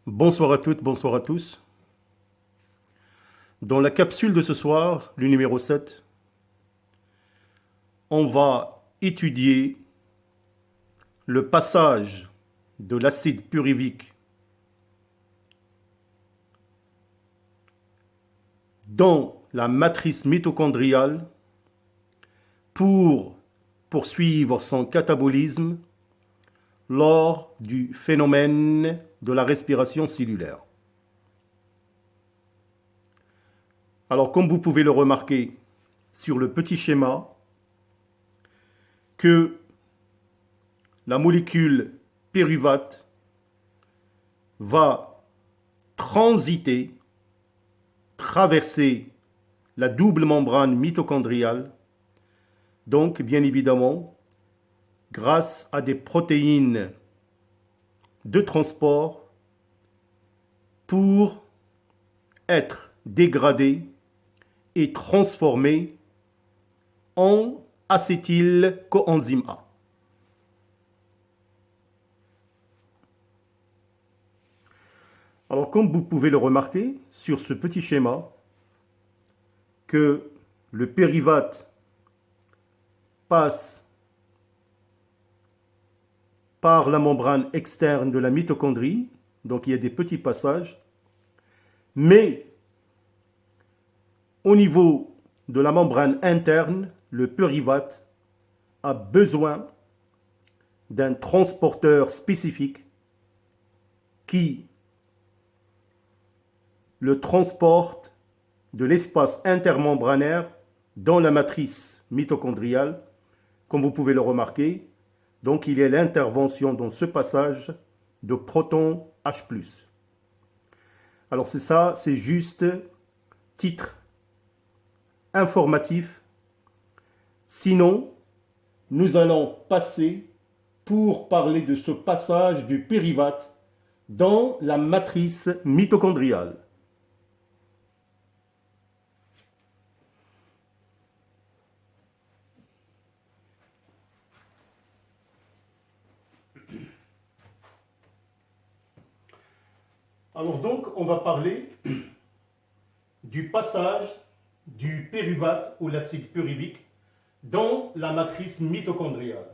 Bonsoir à toutes, bonsoir à tous. Dans la capsule de ce soir, le numéro 7, on va étudier le passage de l'acide pyruvique dans la matrice mitochondriale pour poursuivre son catabolisme lors du phénomène de la respiration cellulaire. Alors, comme vous pouvez le remarquer sur le petit schéma, que la molécule pyruvate va transiter, traverser la double membrane mitochondriale, donc bien évidemment grâce à des protéines de transport pour être dégradée et transformée en acétyl-coenzyme A. Alors, comme vous pouvez le remarquer sur ce petit schéma, que le pyruvate passe par la membrane externe de la mitochondrie, donc il y a des petits passages, mais au niveau de la membrane interne, le pyruvate a besoin d'un transporteur spécifique qui le transporte de l'espace intermembranaire dans la matrice mitochondriale, comme vous pouvez le remarquer. Donc il y a l'intervention dans ce passage de protons H+. Alors c'est ça, c'est juste titre informatif. Sinon, nous allons passer pour parler de ce passage du pyruvate dans la matrice mitochondriale. Alors donc, on va parler du passage du pyruvate ou l'acide pyruvique dans la matrice mitochondriale.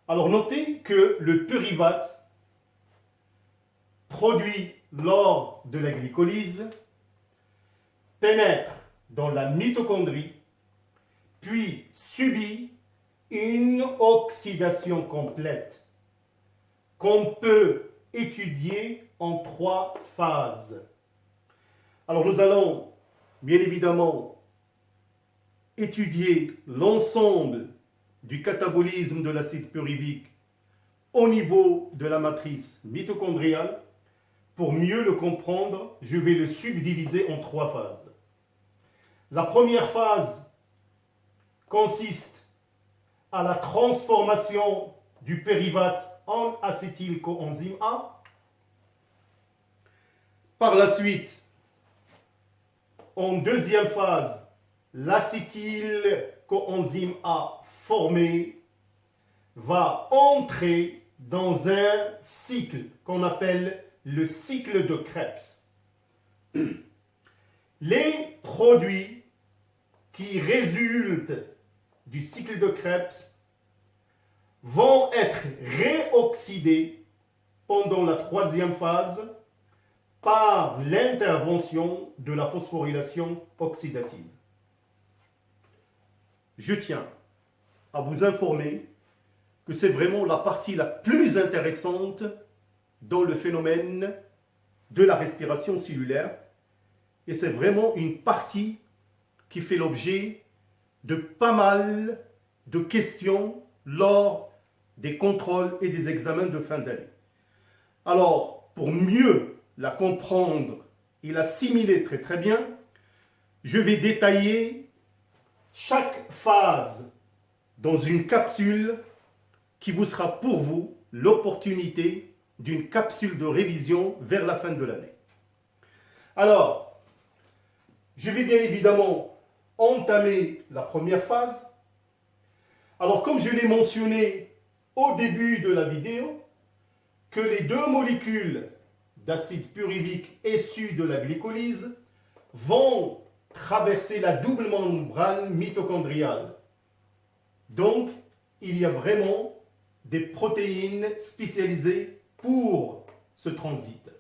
Alors notez que le pyruvate produit lors de la glycolyse pénètre dans la mitochondrie, puis subit une oxydation complète qu'on peut étudier en 3 phases. Alors nous allons bien évidemment étudier l'ensemble du catabolisme de l'acide pyruvique au niveau de la matrice mitochondriale. Pour mieux le comprendre, je vais le subdiviser en 3 phases. La première phase consiste à la transformation du pyruvate en acétyl-coenzyme A. Par la suite, en deuxième phase, l'acétyl-coenzyme A formé va entrer dans un cycle qu'on appelle le cycle de Krebs. Les produits qui résultent du cycle de Krebs vont être réoxydés pendant la troisième phase par l'intervention de la phosphorylation oxydative. Je tiens à vous informer que c'est vraiment la partie la plus intéressante dans le phénomène de la respiration cellulaire, et c'est vraiment une partie qui fait l'objet de pas mal de questions lors des contrôles et des examens de fin d'année. Alors, pour mieux la comprendre et l'assimiler très très bien, je vais détailler chaque phase dans une capsule qui vous sera pour vous l'opportunité d'une capsule de révision vers la fin de l'année. Alors, je vais bien évidemment entamer la première phase. Alors, comme je l'ai mentionné au début de la vidéo, que les deux molécules d'acide pyruvique issues de la glycolyse vont traverser la double membrane mitochondriale. Donc, il y a vraiment des protéines spécialisées pour ce transit.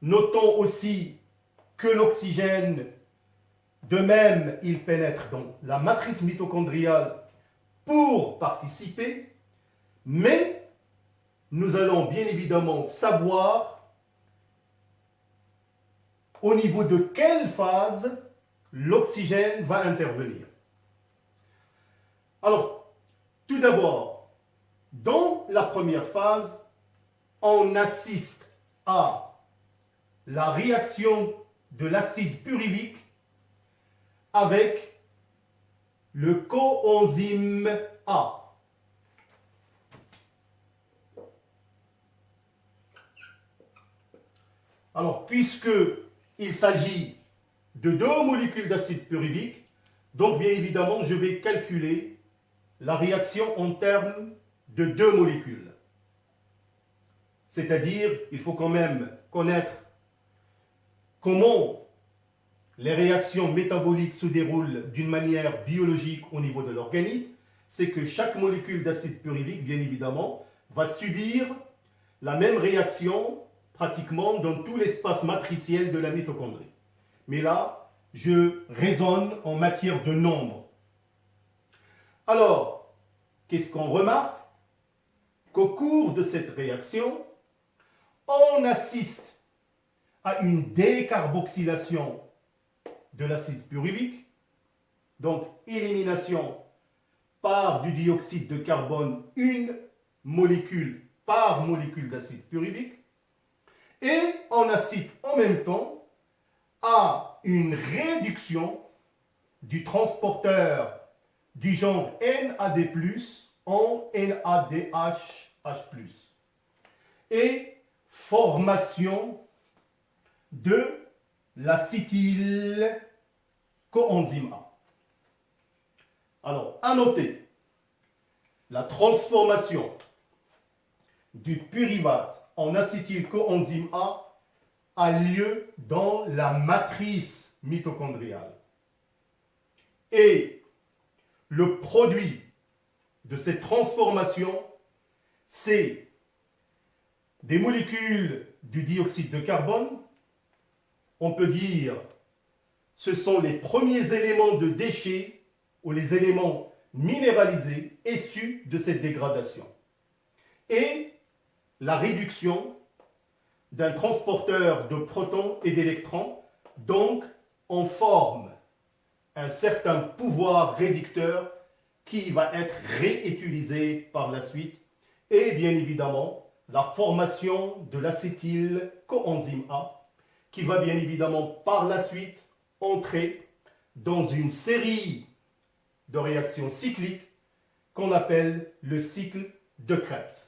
Notons aussi que l'oxygène, de même, il pénètre dans la matrice mitochondriale pour participer, mais nous allons bien évidemment savoir au niveau de quelle phase l'oxygène va intervenir. Alors, tout d'abord, dans la première phase, on assiste à la réaction de l'acide pyruvique avec le coenzyme A. Alors, puisque il s'agit de deux molécules d'acide pyruvique, donc bien évidemment, je vais calculer la réaction en termes de deux molécules. C'est-à-dire, il faut quand même connaître comment les réactions métaboliques se déroulent d'une manière biologique au niveau de l'organisme. C'est que chaque molécule d'acide pyruvique, bien évidemment, va subir la même réaction pratiquement dans tout l'espace matriciel de la mitochondrie. Mais là, je raisonne en matière de nombre. Alors, qu'est-ce qu'on remarque? Qu'au cours de cette réaction, on assiste à une décarboxylation de l'acide pyruvique, donc élimination par du dioxyde de carbone, une molécule par molécule d'acide pyruvique, et on assiste en même temps à une réduction du transporteur du genre NAD+, en NADH+, et formation de l'acétyl coenzyme A. Alors, à noter, la transformation du pyruvate en acétyl coenzyme a lieu dans la matrice mitochondriale. Et le produit de cette transformation, c'est des molécules du dioxyde de carbone. On peut dire ce sont les premiers éléments de déchets ou les éléments minéralisés issus de cette dégradation. Et la réduction d'un transporteur de protons et d'électrons, donc on forme un certain pouvoir réducteur qui va être réutilisé par la suite, et bien évidemment la formation de l'acétyl coenzyme A qui va bien évidemment par la suite entrer dans une série de réactions cycliques qu'on appelle le cycle de Krebs.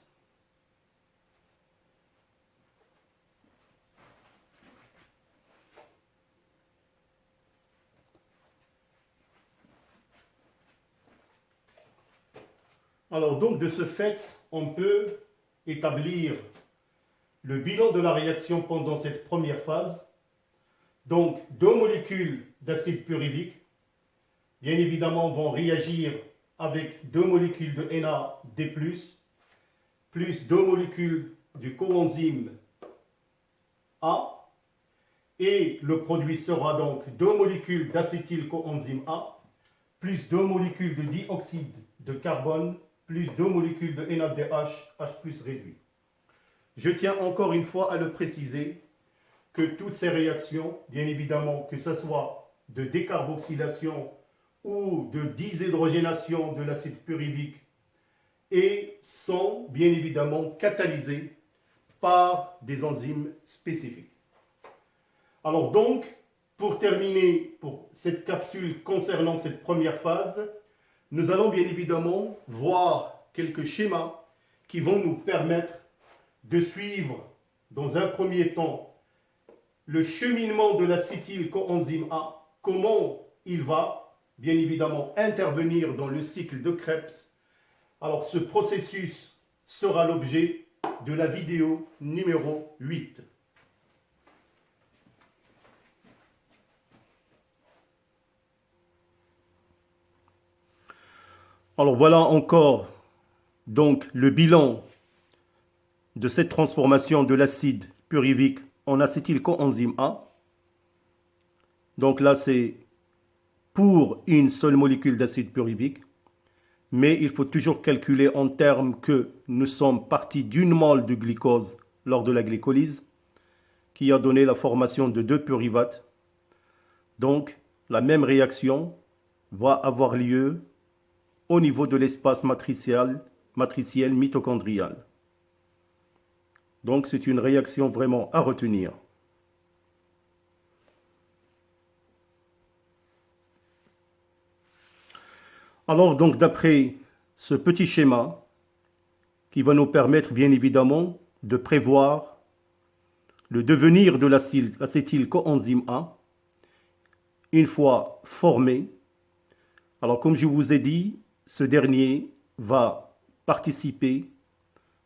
Alors donc de ce fait, on peut établir le bilan de la réaction pendant cette première phase. Donc deux molécules d'acide pyruvique, bien évidemment, vont réagir avec deux molécules de NAD+, plus deux molécules du coenzyme A, et le produit sera donc deux molécules d'acétyl coenzyme A, plus deux molécules de dioxyde de carbone, plus deux molécules de NADH, H+ réduit. Je tiens encore une fois à le préciser que toutes ces réactions, bien évidemment, que ce soit de décarboxylation ou de déshydrogénation de l'acide pyruvique, et sont bien évidemment catalysées par des enzymes spécifiques. Alors donc, pour terminer pour cette capsule concernant cette première phase, nous allons bien évidemment voir quelques schémas qui vont nous permettre de suivre dans un premier temps le cheminement de l'acétyl coenzyme A, comment il va bien évidemment intervenir dans le cycle de Krebs. Alors ce processus sera l'objet de la vidéo numéro 8. Alors voilà encore donc le bilan de cette transformation de l'acide pyruvique en acétylcoenzyme A. Donc là c'est pour une seule molécule d'acide pyruvique, mais il faut toujours calculer en termes que nous sommes partis d'une mole de glucose lors de la glycolyse qui a donné la formation de 2 pyruvates. Donc la même réaction va avoir lieu au niveau de l'espace matriciel mitochondrial. Donc c'est une réaction vraiment à retenir. Alors donc d'après ce petit schéma qui va nous permettre bien évidemment de prévoir le devenir de l'acétylcoenzyme A une fois formé. Alors comme je vous ai dit, ce dernier va participer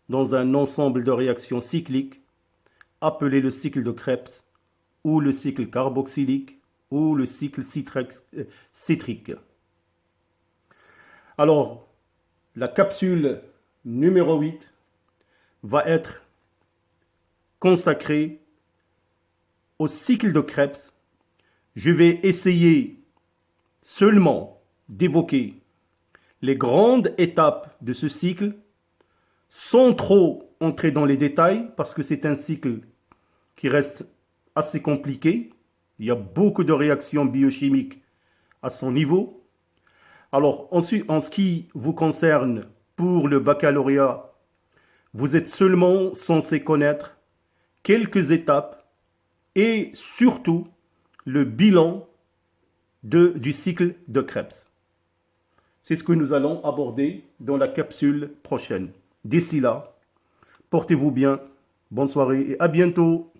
dans un ensemble de réactions cycliques appelé le cycle de Krebs ou le cycle carboxylique ou le cycle citrique. Alors, la capsule numéro 8 va être consacrée au cycle de Krebs. Je vais essayer seulement d'évoquer les grandes étapes de ce cycle sans trop entrer dans les détails parce que c'est un cycle qui reste assez compliqué. Il y a beaucoup de réactions biochimiques à son niveau. Alors, ensuite, en ce qui vous concerne pour le baccalauréat, vous êtes seulement censé connaître quelques étapes et surtout le bilan du cycle de Krebs. C'est ce que nous allons aborder dans la capsule prochaine. D'ici là, portez-vous bien, bonne soirée et à bientôt.